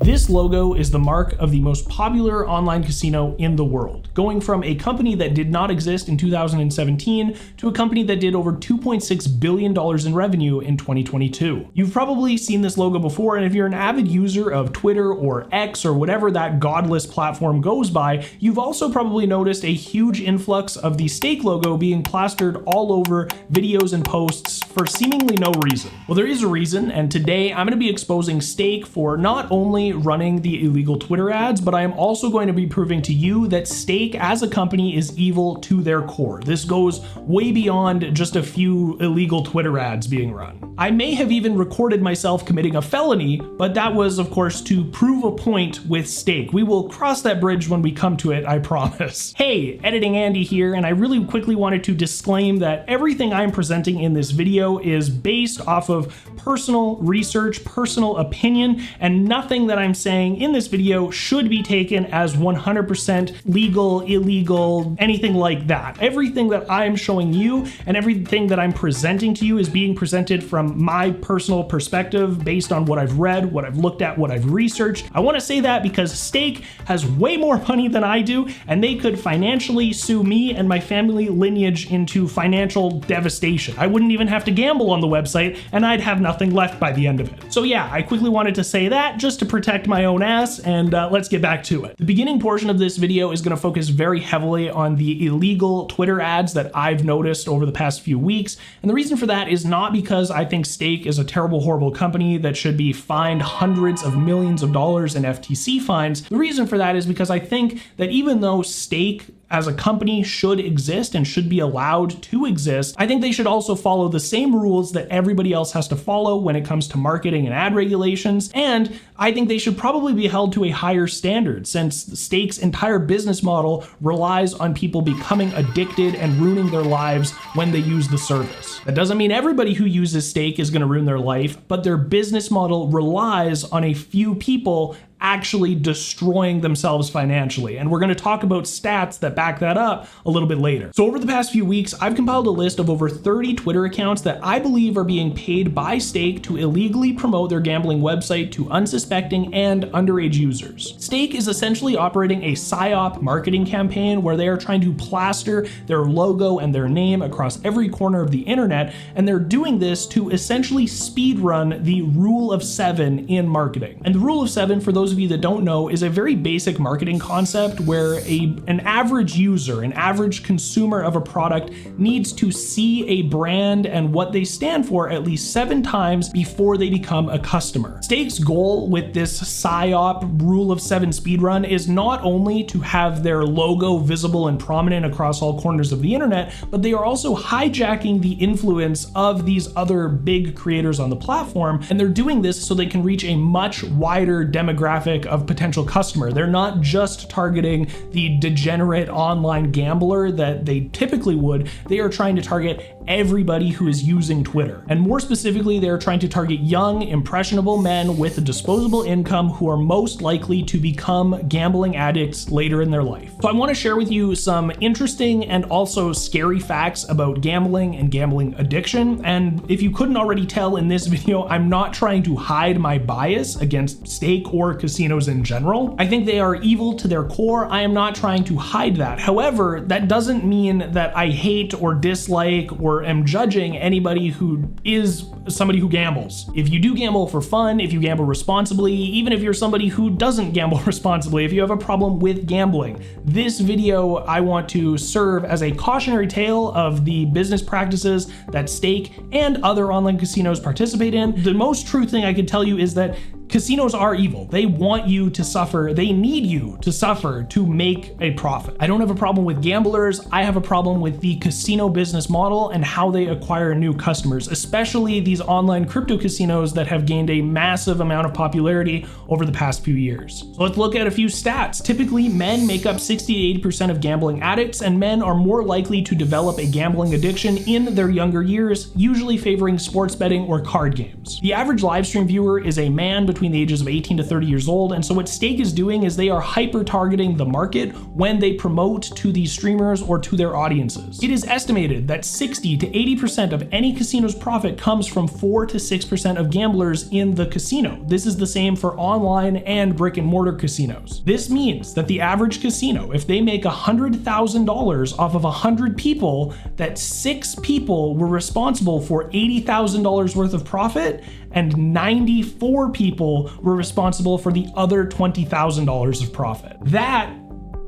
This logo is the mark of the most popular online casino in the world, going from a company that did not exist in 2017 to a company that did over $2.6 billion in revenue in 2022. You've probably seen this logo before, and if you're an avid user of Twitter or X or whatever that godless platform goes by, you've also probably noticed a huge influx of the Stake logo being plastered all over videos and posts for seemingly no reason. Well, there is a reason, and today I'm going to be exposing Stake for not only running the illegal Twitter ads, but I am also going to be proving to you that Stake as a company is evil to their core. This goes way beyond just a few illegal Twitter ads being run. I may have even recorded myself committing a felony, but that was, of course, to prove a point with Stake. We will cross that bridge when we come to it, I promise. Hey, Editing Andy here, and I really quickly wanted to disclaim that everything I'm presenting in this video is based off of personal research, personal opinion, and nothing that I'm saying in this video should be taken as 100% legal, illegal, anything like that. Everything that I'm showing you and everything that I'm presenting to you is being presented from my personal perspective based on what I've read, what I've looked at, what I've researched. I want to say that because Stake has way more money than I do, and they could financially sue me and my family lineage into financial devastation. I wouldn't even have to gamble on the website, and I'd have nothing left by the end of it. So yeah, I quickly wanted to say that just to protect my own ass, and let's get back to it. The beginning portion of this video is going to focus very heavily on the illegal Twitter ads that I've noticed over the past few weeks, and the reason for that is not because I think Stake is a terrible, horrible company that should be fined hundreds of millions of dollars in FTC fines. The reason for that is because I think that even though Stake as a company should exist and should be allowed to exist, I think they should also follow the same rules that everybody else has to follow when it comes to marketing and ad regulations, and I think they should probably be held to a higher standard since Stake's entire business model relies on people becoming addicted and ruining their lives when they use the service. That doesn't mean everybody who uses Stake is going to ruin their life, but their business model relies on a few people actually destroying themselves financially. And we're going to talk about stats that back that up a little bit later. So over the past few weeks, I've compiled a list of over 30 Twitter accounts that I believe are being paid by Stake to illegally promote their gambling website to unsuspecting and underage users. Stake is essentially operating a PSYOP marketing campaign where they are trying to plaster their logo and their name across every corner of the internet, and they're doing this to essentially speedrun the rule of 7 in marketing. And the rule of 7, for those of you that don't know, is a very basic marketing concept where an average user, an average consumer of a product needs to see a brand and what they stand for at least 7 times before they become a customer. Stake's goal with this PSYOP rule of 7 speedrun is not only to have their logo visible and prominent across all corners of the internet, but they are also hijacking the influence of these other big creators on the platform, and they're doing this so they can reach a much wider demographic of potential customer. They're not just targeting the degenerate online gambler that they typically would. They are trying to target everybody who is using Twitter. And more specifically, they're trying to target young, impressionable men with a disposable income who are most likely to become gambling addicts later in their life. So I want to share with you some interesting and also scary facts about gambling and gambling addiction. And if you couldn't already tell in this video, I'm not trying to hide my bias against Stake or casinos in general. I think they are evil to their core. I am not trying to hide that. However, that doesn't mean that I hate or dislike or am judging anybody who is somebody who gambles. If you do gamble for fun, if you gamble responsibly, even if you're somebody who doesn't gamble responsibly, if you have a problem with gambling, this video I want to serve as a cautionary tale of the business practices that Stake and other online casinos participate in. The most true thing I can tell you is that casinos are evil. They want you to suffer. They need you to suffer to make a profit. I don't have a problem with gamblers. I have a problem with the casino business model and how they acquire new customers, especially these online crypto casinos that have gained a massive amount of popularity over the past few years. So let's look at a few stats. Typically, men make up 60 to 80% of gambling addicts, and men are more likely to develop a gambling addiction in their younger years, usually favoring sports betting or card games. The average live stream viewer is a man between between the ages of 18 to 30 years old. And so what Stake is doing is they are hyper targeting the market when they promote to these streamers or to their audiences. It is estimated that 60 to 80% of any casino's profit comes from 4 to 6% of gamblers in the casino. This is the same for online and brick and mortar casinos. This means that the average casino, if they make $100,000 off of 100 people, that 6 people were responsible for $80,000 worth of profit, and 94 people were responsible for the other $20,000 of profit. That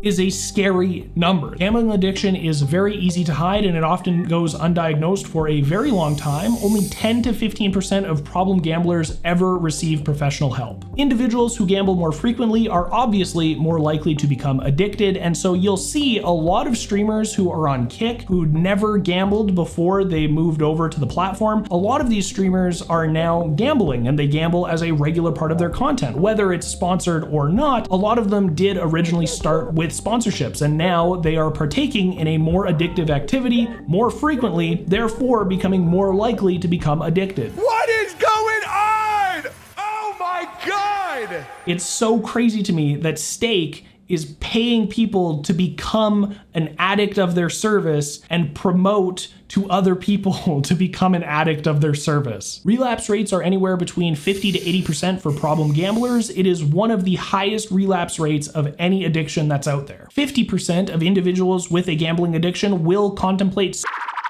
is a scary number. Gambling addiction is very easy to hide, and it often goes undiagnosed for a very long time. Only 10 to 15% of problem gamblers ever receive professional help. Individuals who gamble more frequently are obviously more likely to become addicted, and so you'll see a lot of streamers who are on Kick who never gambled before they moved over to the platform. A lot of these streamers are now gambling, and they gamble as a regular part of their content, whether it's sponsored or not. A lot of them did originally start with sponsorships, and now they are partaking in a more addictive activity more frequently, therefore becoming more likely to become addicted. What is going on? Oh my God! It's so crazy to me that Stake is paying people to become an addict of their service and promote to other people to become an addict of their service. Relapse rates are anywhere between 50 to 80% for problem gamblers. It is one of the highest relapse rates of any addiction that's out there. 50% of individuals with a gambling addiction will contemplate,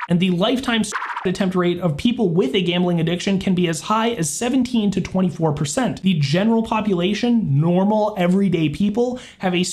and the lifetime attempt rate of people with a gambling addiction can be as high as 17 to 24%. The general population, normal everyday people, have a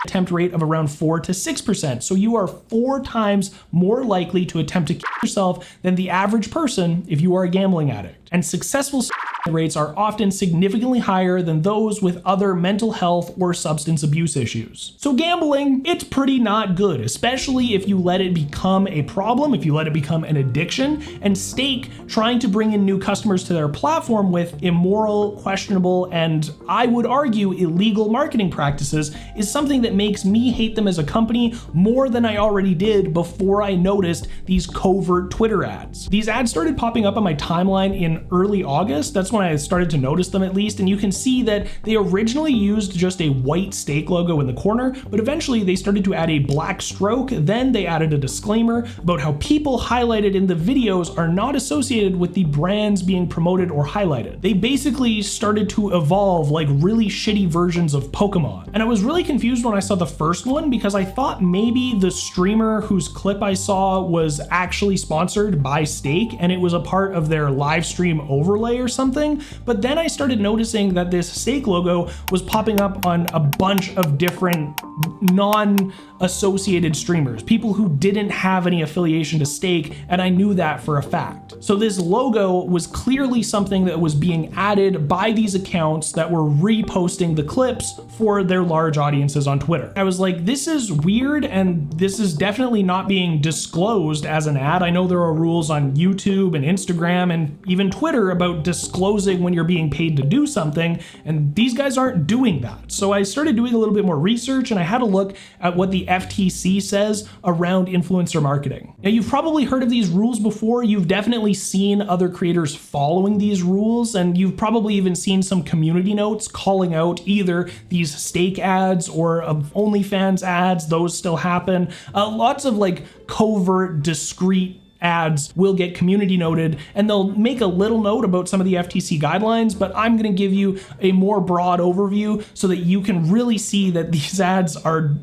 attempt rate of around 4 to 6%. So you are 4 times more likely to attempt to kill yourself than the average person if you are a gambling addict. And successful rates are often significantly higher than those with other mental health or substance abuse issues. So gambling, it's pretty not good, especially if you let it become a problem, if you let it become an addiction. And Stake, trying to bring in new customers to their platform with immoral, questionable, and I would argue illegal marketing practices is something that makes me hate them as a company more than I already did before I noticed these covert Twitter ads. These ads started popping up on my timeline in early August. That's when I started to notice them, at least, and you can see that they originally used just a white Stake logo in the corner, but eventually they started to add a black stroke. Then they added a disclaimer about how people highlighted in the videos are not associated with the brands being promoted or highlighted. They basically started to evolve like really shitty versions of Pokemon. And I was really confused when I saw the first one because I thought maybe the streamer whose clip I saw was actually sponsored by Stake and it was a part of their live stream overlay or something. But then I started noticing that this Stake logo was popping up on a bunch of different non-associated streamers, people who didn't have any affiliation to Stake, and I knew that for a fact. So this logo was clearly something that was being added by these accounts that were reposting the clips for their large audiences on Twitter. I was like, this is weird, and this is definitely not being disclosed as an ad. I know there are rules on YouTube and Instagram and even Twitter about disclosing when you're being paid to do something, and these guys aren't doing that. So I started doing a little bit more research, and I had a look at what the FTC says around influencer marketing. Now, you've probably heard of these rules before. You've definitely seen other creators following these rules, and you've probably even seen some community notes calling out either these Stake ads or OnlyFans ads. Those still happen. Lots of like covert, discreet ads will get community noted, and they'll make a little note about some of the FTC guidelines, but I'm going to give you a more broad overview so that you can really see that these ads are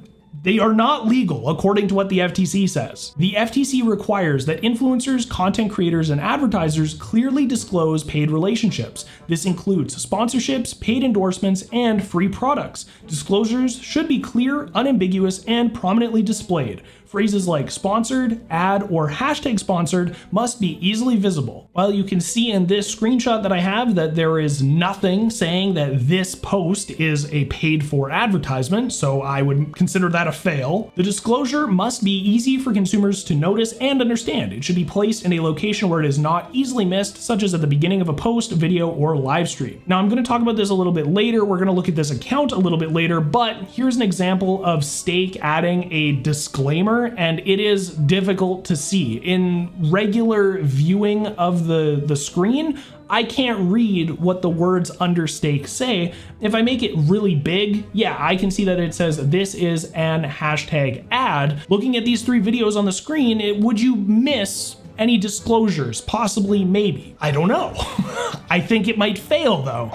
not legal according to what the FTC says. The FTC requires that influencers, content creators, and advertisers clearly disclose paid relationships. This includes sponsorships, paid endorsements, and free products. Disclosures should be clear, unambiguous, and prominently displayed. Phrases like sponsored, ad, or hashtag sponsored must be easily visible. While you can see in this screenshot that I have that there is nothing saying that this post is a paid for advertisement, so I would consider that a fail, the disclosure must be easy for consumers to notice and understand. It should be placed in a location where it is not easily missed, such as at the beginning of a post, video, or live stream. Now, I'm going to talk about this a little bit later. We're going to look at this account a little bit later, but here's an example of Stake adding a disclaimer here, and it is difficult to see. In regular viewing of the screen, I can't read what the words under steak say. If I make it really big, yeah, I can see that it says this is an hashtag ad. Looking at these 3 videos on the screen, would you miss any disclosures? Possibly, maybe. I don't know. I think it might fail though.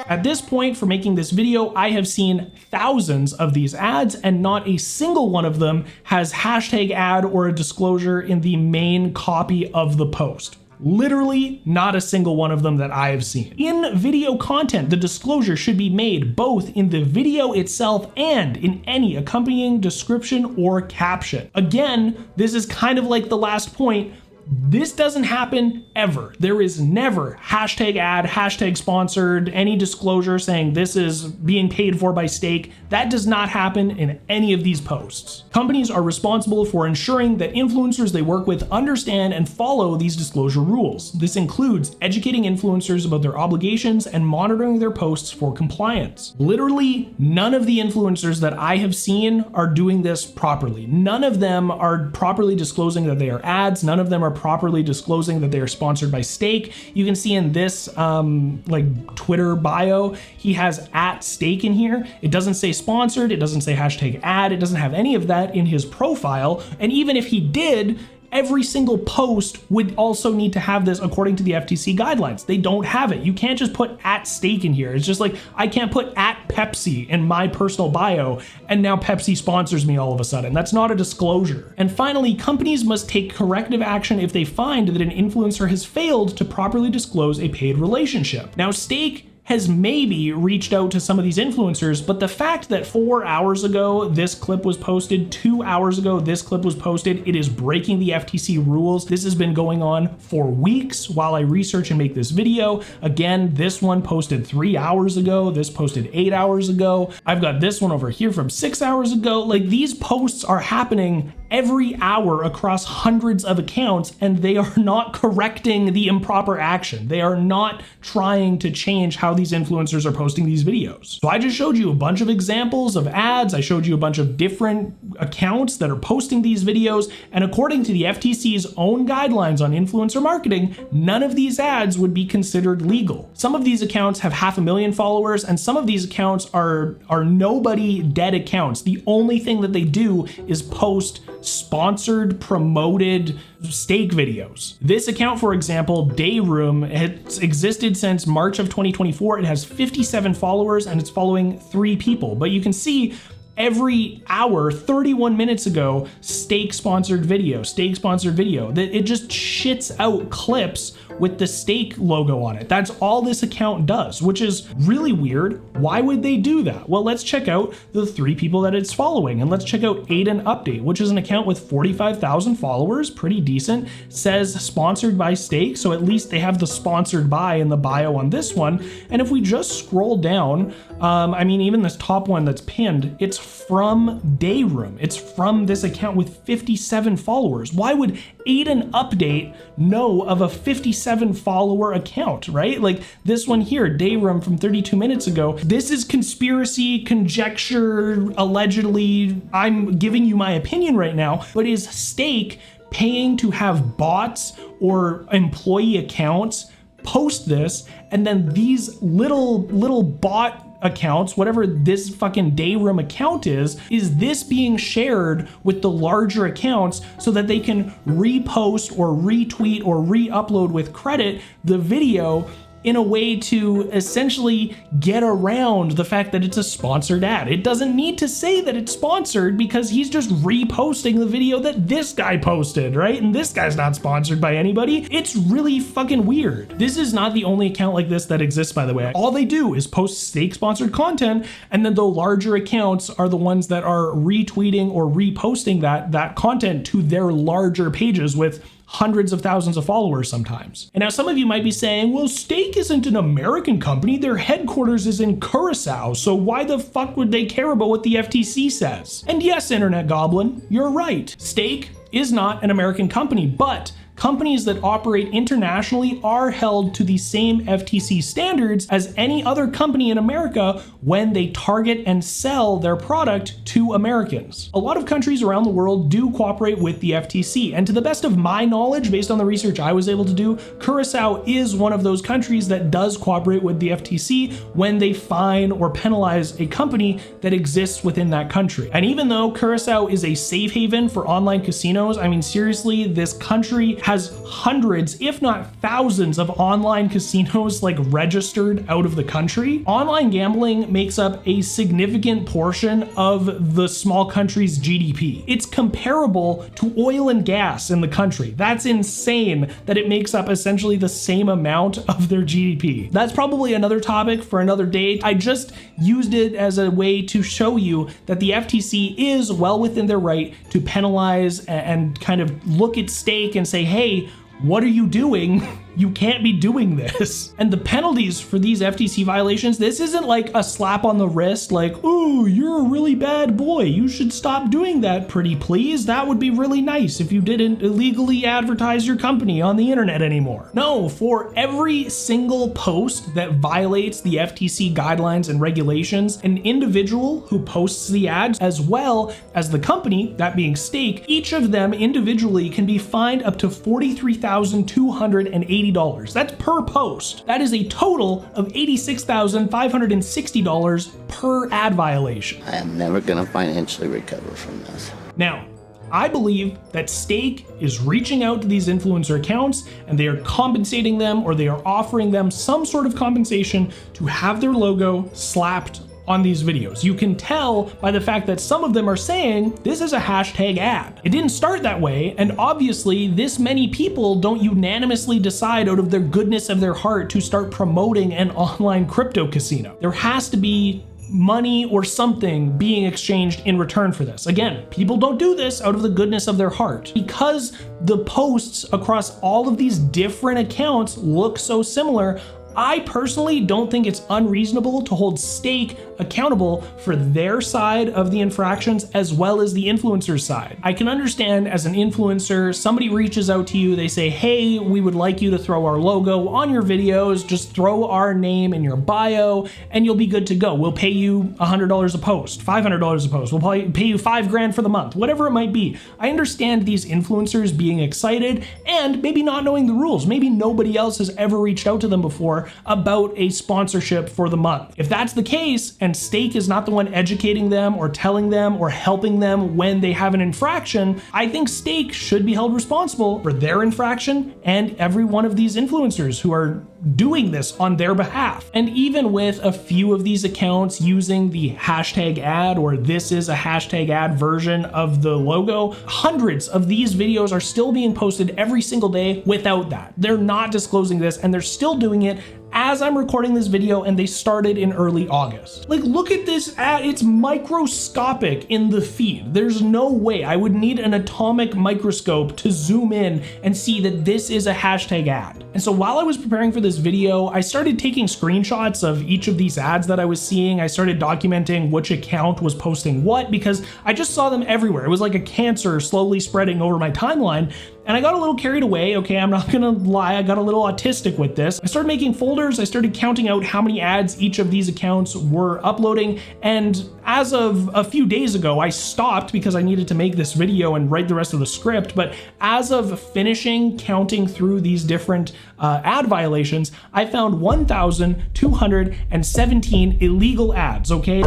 At this point, for making this video, I have seen thousands of these ads, and not a single one of them has hashtag ad or a disclosure in the main copy of the post. Literally not a single one of them that I have seen. In video content, the disclosure should be made both in the video itself and in any accompanying description or caption. Again, this is kind of like the last point. This doesn't happen ever. There is never hashtag ad, hashtag sponsored, any disclosure saying this is being paid for by steak. That does not happen in any of these posts. Companies are responsible for ensuring that influencers they work with understand and follow these disclosure rules. This includes educating influencers about their obligations and monitoring their posts for compliance. Literally, none of the influencers that I have seen are doing this properly. None of them are properly disclosing that they are ads. None of them are properly disclosing that they are sponsored by steak. You can see in this like Twitter bio, he has @steak in here. It doesn't say sponsored, it doesn't say hashtag ad, it doesn't have any of that in his profile. And even if he did, every single post would also need to have this according to the FTC guidelines. They don't have it. You can't just put @steak in here. It's just like, I can't put @Pepsi in my personal bio and now Pepsi sponsors me all of a sudden. That's not a disclosure. And finally, companies must take corrective action if they find that an influencer has failed to properly disclose a paid relationship. Now, steak has maybe reached out to some of these influencers, but the fact that 4 hours ago this clip was posted, 2 hours ago this clip was posted, it is breaking the FTC rules. This has been going on for weeks while I research and make this video. Again, this one posted 3 hours ago, this posted 8 hours ago. I've got this one over here from 6 hours ago. Like, these posts are happening every hour across hundreds of accounts, and they are not correcting the improper action. They are not trying to change how these influencers are posting these videos. So I just showed you a bunch of examples of ads. I showed you a bunch of different accounts that are posting these videos, and according to the FTC's own guidelines on influencer marketing, none of these ads would be considered legal. Some of these accounts have 500,000 followers, and some of these accounts are nobody dead accounts. The only thing that they do is post sponsored, promoted steak videos. This account, for example, Dayroom, it's existed since March of 2024. It has 57 followers and it's following 3 people. But you can see every hour, 31 minutes ago, steak sponsored video. That it just shits out clips with the steak logo on it. That's all this account does, which is really weird. Why would they do that? Well, let's check out the 3 people that it's following, and let's check out Aiden Update, which is an account with 45,000 followers, pretty decent, says sponsored by steak, so at least they have the sponsored by in the bio on this one. And if we just scroll down, I mean, even this top one that's pinned, it's from Dayroom. It's from this account with 57 followers. Why would Aiden Update know of a 57 follower account, right? Like this one here, Dayroom from 32 minutes ago. This is conspiracy, conjecture, allegedly. I'm giving you my opinion right now, but is steak paying to have bots or employee accounts post this, and then these little bot accounts, whatever this fucking Dayroom account is this being shared with the larger accounts so that they can repost or retweet or re-upload with credit the video in a way to essentially get around the fact that it's a sponsored ad. It doesn't need to say that it's sponsored because he's just reposting the video that this guy posted, right? And this guy's not sponsored by anybody. It's really fucking weird. This is not the only account like this that exists, by the way. All they do is post steak sponsored content, and then the larger accounts are the ones that are retweeting or reposting that content to their larger pages with hundreds of thousands of followers sometimes. And now some of you might be saying, well, steak isn't an American company. Their headquarters is in Curacao. So why the fuck would they care about what the FTC says? And yes, Internet Goblin, you're right. Steak is not an American company, but companies that operate internationally are held to the same FTC standards as any other company in America when they target and sell their product to Americans. A lot of countries around the world do cooperate with the FTC, and to the best of my knowledge, based on the research I was able to do, Curacao is one of those countries that does cooperate with the FTC when they fine or penalize a company that exists within that country. And even though Curacao is a safe haven for online casinos, I mean, seriously, this country has hundreds, if not thousands, of online casinos like registered out of the country. Online gambling makes up a significant portion of the small country's GDP. It's comparable to oil and gas in the country. That's insane that it makes up essentially the same amount of their GDP. That's probably another topic for another day. I just used it as a way to show you that the FTC is well within their right to penalize and kind of look at stake and say, hey, what are you doing? You can't be doing this. And the penalties for these FTC violations, this isn't like a slap on the wrist, like, ooh, you're a really bad boy. You should stop doing that, pretty please. That would be really nice if you didn't illegally advertise your company on the internet anymore. No, for every single post that violates the FTC guidelines and regulations, an individual who posts the ads, as well as the company, that being Stake, each of them individually can be fined up to $43,280. That's per post. That is a total of $86,560 per ad violation. I am never going to financially recover from this. Now, I believe that Stake is reaching out to these influencer accounts and they are compensating them, or they are offering them some sort of compensation to have their logo slapped on these videos. You can tell by the fact that some of them are saying this is a hashtag ad. It didn't start that way, and obviously this many people don't unanimously decide out of their goodness of their heart to start promoting an online crypto casino. There has to be money or something being exchanged in return for this. Again, people don't do this out of the goodness of their heart. Because the posts across all of these different accounts look so similar, I personally don't think it's unreasonable to hold Stake accountable for their side of the infractions as well as the influencer's side. I can understand as an influencer, somebody reaches out to you, they say, hey, we would like you to throw our logo on your videos, just throw our name in your bio and you'll be good to go. We'll pay you $100 a post, $500 a post, we'll probably pay you $5,000 for the month, whatever it might be. I understand these influencers being excited and maybe not knowing the rules. Maybe nobody else has ever reached out to them before about a sponsorship for the month. If that's the case, and Stake is not the one educating them or telling them or helping them when they have an infraction, I think Stake should be held responsible for their infraction and every one of these influencers who are doing this on their behalf. And even with a few of these accounts using the hashtag ad, or this is a hashtag ad version of the logo, hundreds of these videos are still being posted every single day without that. They're not disclosing this and they're still doing it as I'm recording this video, and they started in early August. Like, look at this ad, it's microscopic in the feed. There's no way. I would need an atomic microscope to zoom in and see that this is a hashtag ad. And so while I was preparing for this video, I started taking screenshots of each of these ads that I was seeing. I started documenting which account was posting what, because I just saw them everywhere. It was like a cancer slowly spreading over my timeline. And I got a little carried away, okay, I'm not gonna lie, I got a little autistic with this. I started making folders, I started counting out how many ads each of these accounts were uploading, and as of a few days ago, I stopped because I needed to make this video and write the rest of the script, but as of finishing counting through these different ad violations, I found 1,217 illegal ads, okay?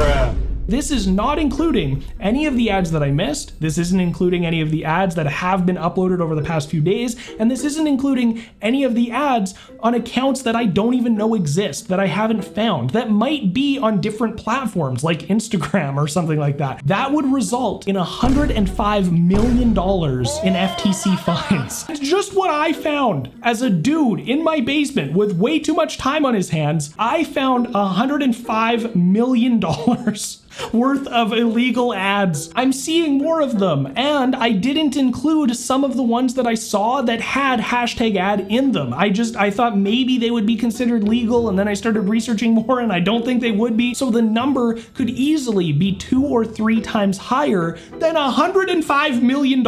This is not including any of the ads that I missed. This isn't including any of the ads that have been uploaded over the past few days. And this isn't including any of the ads on accounts that I don't even know exist, that I haven't found, that might be on different platforms like Instagram or something like that. That would result in $105 million in FTC fines. It's just what I found as a dude in my basement with way too much time on his hands. I found $105 million worth of illegal ads. I'm seeing more of them, and I didn't include some of the ones that I saw that had hashtag ad in them. I thought maybe they would be considered legal, and then I started researching more and I don't think they would be. So the number could easily be 2 or 3 times higher than $105 million.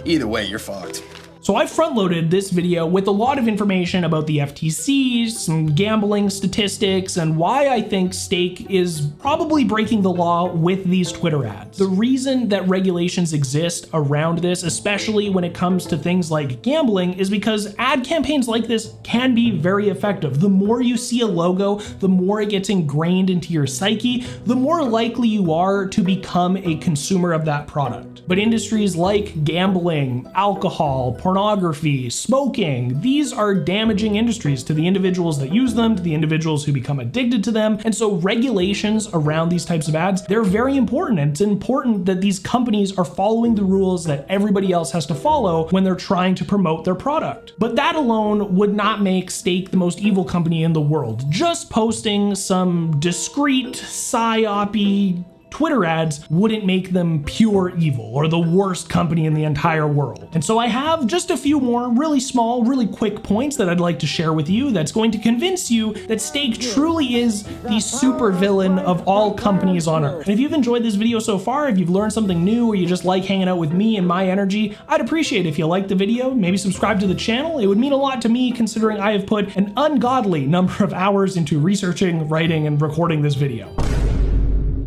Either way, you're fucked. So I front-loaded this video with a lot of information about the FTC, some gambling statistics, and why I think Stake is probably breaking the law with these Twitter ads. The reason that regulations exist around this, especially when it comes to things like gambling, is because ad campaigns like this can be very effective. The more you see a logo, the more it gets ingrained into your psyche, the more likely you are to become a consumer of that product. But industries like gambling, alcohol, pornography, smoking, these are damaging industries to the individuals that use them, to the individuals who become addicted to them. And so regulations around these types of ads, they're very important. And it's important that these companies are following the rules that everybody else has to follow when they're trying to promote their product. But that alone would not make Stake the most evil company in the world. Just posting some discreet, psyop-y Twitter ads wouldn't make them pure evil or the worst company in the entire world. And so I have just a few more really small, really quick points that I'd like to share with you that's going to convince you that Stake truly is the super villain of all companies on earth. And if you've enjoyed this video so far, if you've learned something new, or you just like hanging out with me and my energy, I'd appreciate it if you liked the video, maybe subscribe to the channel. It would mean a lot to me considering I have put an ungodly number of hours into researching, writing, and recording this video.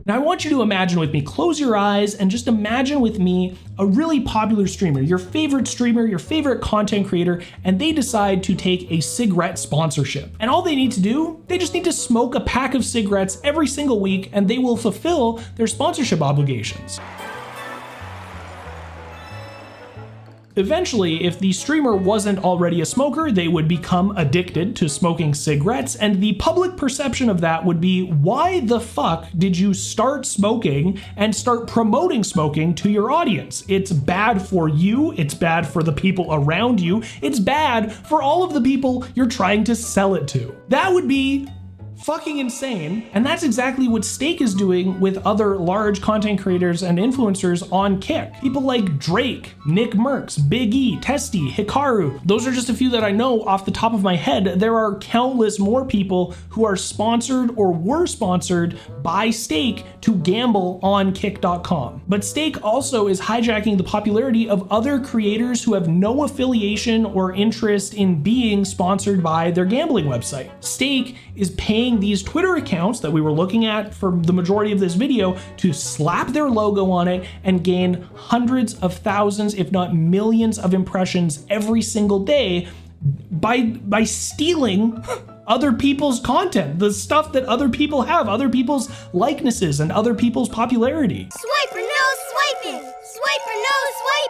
Now I want you to imagine with me, close your eyes and just imagine with me a really popular streamer, your favorite content creator, and they decide to take a cigarette sponsorship. And all they need to do, they just need to smoke a pack of cigarettes every single week and they will fulfill their sponsorship obligations. Eventually, if the streamer wasn't already a smoker, they would become addicted to smoking cigarettes, and the public perception of that would be, why the fuck did you start smoking and start promoting smoking to your audience? It's bad for you, it's bad for the people around you, it's bad for all of the people you're trying to sell it to. That would be fucking insane. And that's exactly what Stake is doing with other large content creators and influencers on Kick. People like Drake, Nick Merckx, Big E, Testy, Hikaru. Those are just a few that I know off the top of my head. There are countless more people who are sponsored or were sponsored by Stake to gamble on Kick.com. But Stake also is hijacking the popularity of other creators who have no affiliation or interest in being sponsored by their gambling website. Stake is paying these Twitter accounts that we were looking at for the majority of this video to slap their logo on it and gain hundreds of thousands, if not millions of impressions every single day by stealing other people's content, the stuff that other people have, other people's likenesses and other people's popularity. Swiper, no swiping! Swiper, no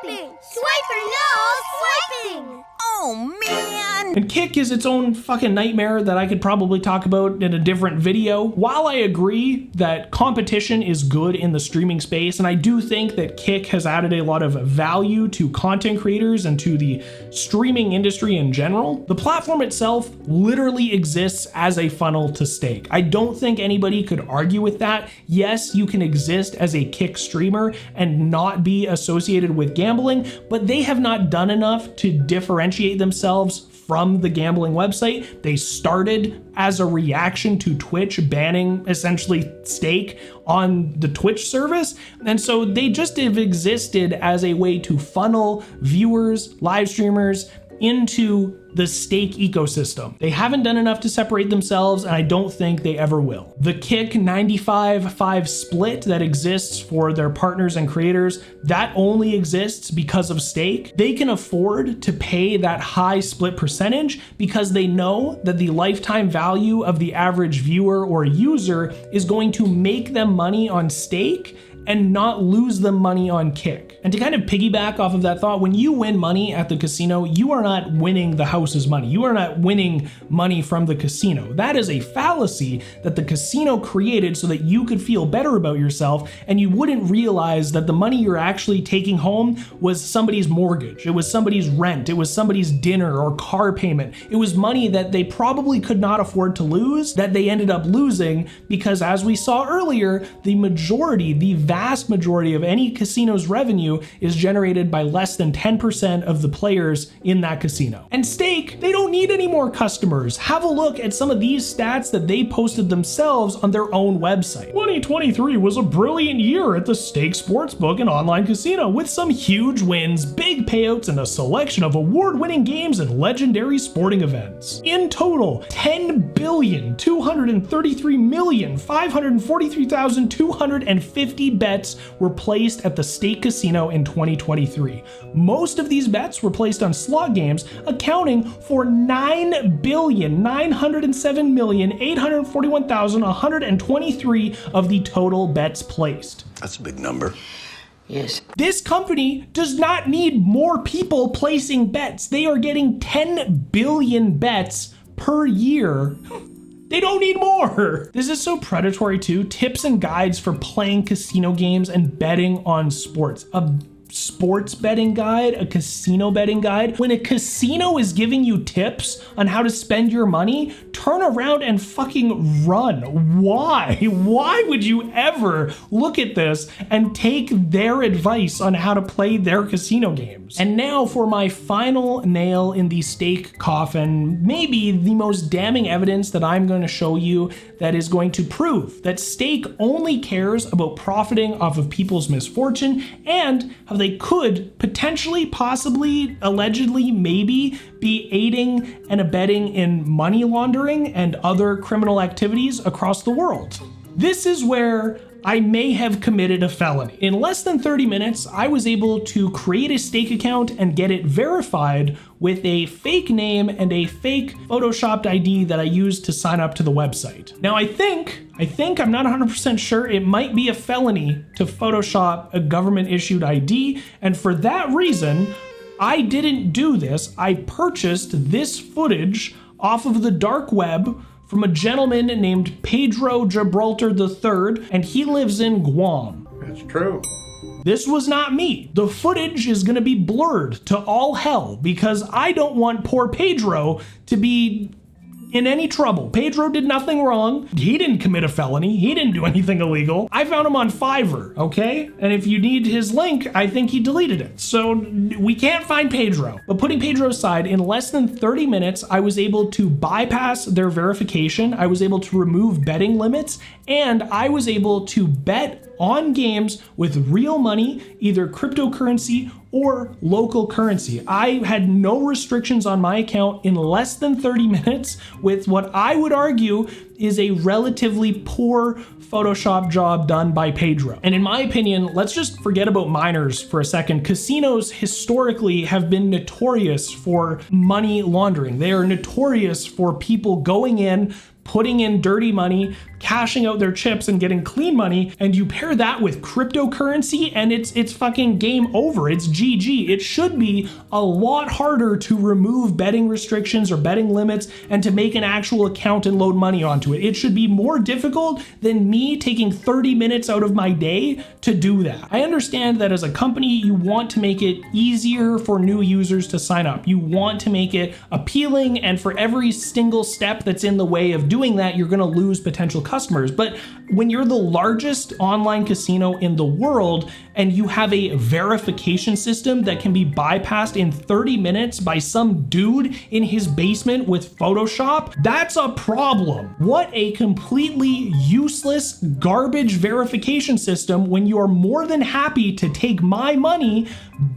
swiping! Swiper, no swiping! Oh man! And Kick is its own fucking nightmare that I could probably talk about in a different video. While I agree that competition is good in the streaming space, and I do think that Kick has added a lot of value to content creators and to the streaming industry in general, the platform itself literally exists as a funnel to Stake. I don't think anybody could argue with that. Yes, you can exist as a Kick streamer and not be associated with gambling, but they have not done enough to differentiate themselves from the gambling website. They started as a reaction to Twitch banning essentially Stake on the Twitch service. And so they just have existed as a way to funnel viewers, live streamers into the Stake ecosystem. They haven't done enough to separate themselves, and I don't think they ever will. The Kick 95-5 split that exists for their partners and creators, that only exists because of Stake. They can afford to pay that high split percentage because they know that the lifetime value of the average viewer or user is going to make them money on Stake and not lose them money on Kick. And to kind of piggyback off of that thought, when you win money at the casino, you are not winning the house's money. You are not winning money from the casino. That is a fallacy that the casino created so that you could feel better about yourself and you wouldn't realize that the money you're actually taking home was somebody's mortgage. It was somebody's rent. It was somebody's dinner or car payment. It was money that they probably could not afford to lose that they ended up losing because, as we saw earlier, the majority, the vast majority of any casino's revenue is generated by less than 10% of the players in that casino. And Stake, they don't need any more customers. Have a look at some of these stats that they posted themselves on their own website. 2023 was a brilliant year at the Stake Sportsbook and online casino with some huge wins, big payouts, and a selection of award-winning games and legendary sporting events. In total, 10,233,543,250 bets were placed at the Stake Casino in 2023. Most of these bets were placed on slot games, accounting for 9,907,841,123 of the total bets placed. That's a big number. Yes. This company does not need more people placing bets. They are getting 10 billion bets per year. They don't need more. This is so predatory too. Tips and guides for playing casino games and betting on sports. A sports betting guide, a casino betting guide. When a casino is giving you tips on how to spend your money, turn around and fucking run. Why? Why would you ever look at this and take their advice on how to play their casino games? And now for my final nail in the Stake coffin, maybe the most damning evidence that I'm going to show you that is going to prove that Stake only cares about profiting off of people's misfortune and how they could potentially, possibly, allegedly, maybe be aiding and abetting in money laundering and other criminal activities across the world. This is where I may have committed a felony. In less than 30 minutes, I was able to create a Stake account and get it verified with a fake name and a fake photoshopped ID that I used to sign up to the website. Now I think, I'm not 100% sure, it might be a felony to Photoshop a government issued ID, and for that reason, I didn't do this. I purchased this footage off of the dark web from a gentleman named Pedro Gibraltar III, and he lives in Guam. That's true. This was not me. The footage is gonna be blurred to all hell because I don't want poor Pedro to be in any trouble. Pedro did nothing wrong. He didn't commit a felony. He didn't do anything illegal. I found him on Fiverr, okay? And if you need his link, I think he deleted it. So we can't find Pedro. But putting Pedro aside, in less than 30 minutes, I was able to bypass their verification. I was able to remove betting limits, and I was able to bet on games with real money, either cryptocurrency or local currency. I had no restrictions on my account in less than 30 minutes with what I would argue is a relatively poor Photoshop job done by Pedro. And in my opinion, let's just forget about minors for a second. Casinos historically have been notorious for money laundering. They are notorious for people going in, putting in dirty money, cashing out their chips and getting clean money, and you pair that with cryptocurrency and it's fucking game over. It's GG. It should be a lot harder to remove betting restrictions or betting limits and to make an actual account and load money onto it. It should be more difficult than me taking 30 minutes out of my day to do that. I understand that as a company, you want to make it easier for new users to sign up. You want to make it appealing, and for every single step that's in the way of doing that, you're gonna lose potential customers. But when you're the largest online casino in the world and you have a verification system that can be bypassed in 30 minutes by some dude in his basement with Photoshop, that's a problem. What a completely useless garbage verification system when you're more than happy to take my money,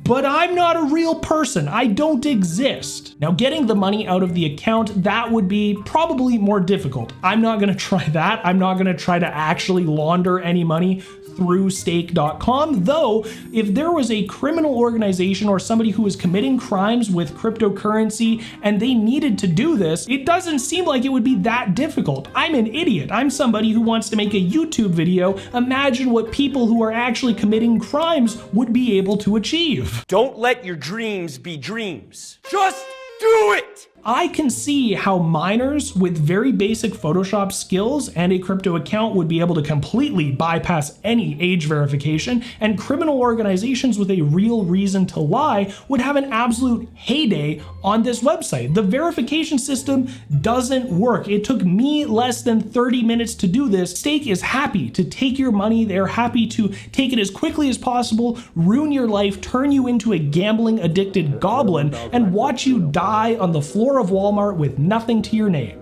but I'm not a real person. I don't exist. Now, getting the money out of the account, that would be probably more difficult. I'm not gonna try that. I'm not gonna try to actually launder any money through stake.com, though if there was a criminal organization or somebody who was committing crimes with cryptocurrency and they needed to do this, it doesn't seem like it would be that difficult. I'm an idiot. I'm somebody who wants to make a YouTube video. Imagine what people who are actually committing crimes would be able to achieve. Don't let your dreams be dreams. Just do it! I can see how minors with very basic Photoshop skills and a crypto account would be able to completely bypass any age verification, and criminal organizations with a real reason to lie would have an absolute heyday on this website. The verification system doesn't work. It took me less than 30 minutes to do this. Stake is happy to take your money. They're happy to take it as quickly as possible, ruin your life, turn you into a gambling addicted goblin, and watch you die on the floor of Walmart with nothing to your name.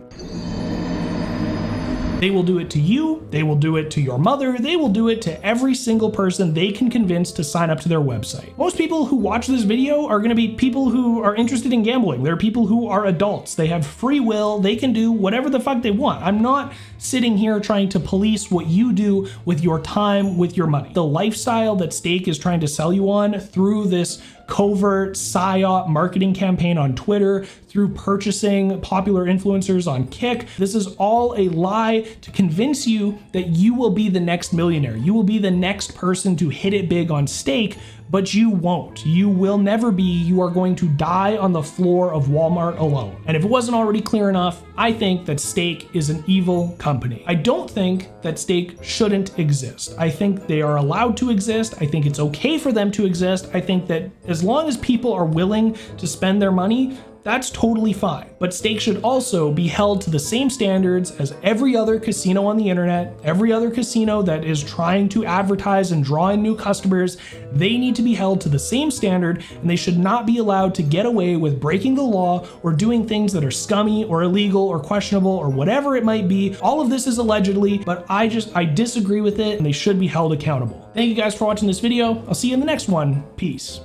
They will do it to you, they will do it to your mother, they will do it to every single person they can convince to sign up to their website. Most people who watch this video are gonna be people who are interested in gambling. They're people who are adults. They have free will, they can do whatever the fuck they want. I'm not sitting here trying to police what you do with your time, with your money. The lifestyle that Stake is trying to sell you on through this covert psyop marketing campaign on Twitter, through purchasing popular influencers on Kick. This is all a lie to convince you that you will be the next millionaire. You will be the next person to hit it big on Stake, but you won't. You will never be. You are going to die on the floor of Walmart alone. And if it wasn't already clear enough, I think that Stake is an evil company. I don't think that Stake shouldn't exist. I think they are allowed to exist. I think it's okay for them to exist. I think that as long as people are willing to spend their money, that's totally fine. But Stake should also be held to the same standards as every other casino on the internet, every other casino that is trying to advertise and draw in new customers. They need to be held to the same standard, and they should not be allowed to get away with breaking the law or doing things that are scummy or illegal or questionable or whatever it might be. All of this is allegedly, but I disagree with it, and they should be held accountable. Thank you guys for watching this video. I'll see you in the next one. Peace.